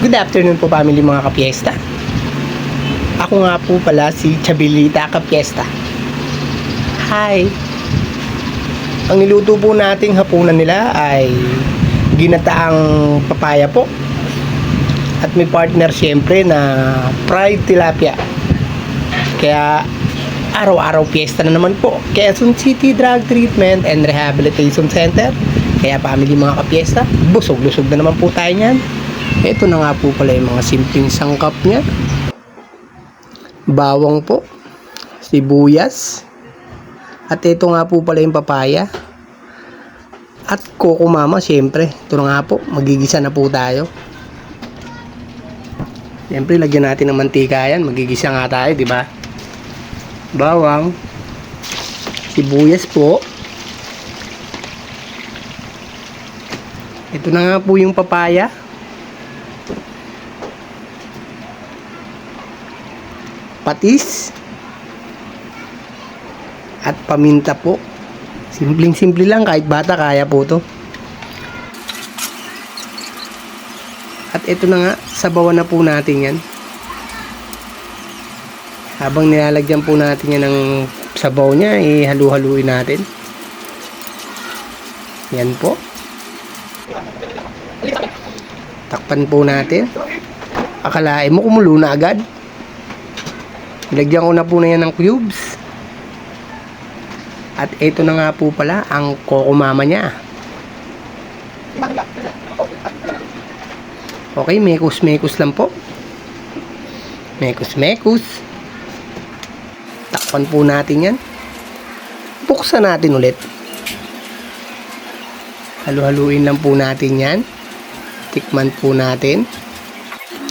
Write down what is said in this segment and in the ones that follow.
Good afternoon po family mga kapiesta. Ako nga po pala si Chabilita Kapiesta. Hi! Ang niluto po nating hapunan nila ay ginataang papaya po. At may partner syempre na fried tilapia. Kaya araw-araw fiesta na naman po. Quezon City Drug Treatment and Rehabilitation Center. Kaya family mga kapiesta, busog-lusog na naman po tayo niyan. Ito na nga po pala yung mga simpleng sangkap niya. Bawang po, sibuyas, at ito nga po pala yung papaya. At kokomama, syempre. Ito na nga po, magigisa na po tayo. Syempre, lagyan natin ng mantika yan. Magigisa nga tayo, di ba? Bawang, sibuyas po. Ito na nga po yung papaya. Patis at paminta po. Simpleng-simple lang, kahit bata kaya po to. At ito na nga, sabawan na po natin yan. Habang nilalagyan po natin yan ng sabaw niya, halu-haluin natin. Yan po. Takpan po natin. Akalain mo kumulo na agad. Lagyan ko na po na yan ng cubes. At ito na nga po pala ang kokomama niya. Okay, mekos-mekos lang po. Mekos-mekos. Takpan po natin yan. Buksan natin ulit. Halu-haluin lang po natin yan. Tikman po natin.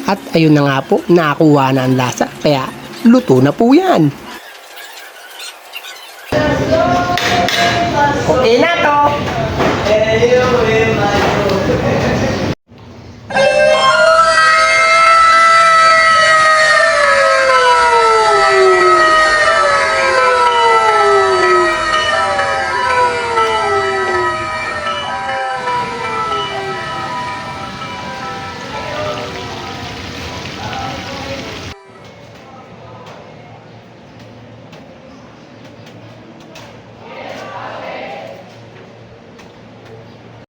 At ayun na nga po, nakakuha na ang lasa. Kaya luto na po yan. Okay na to.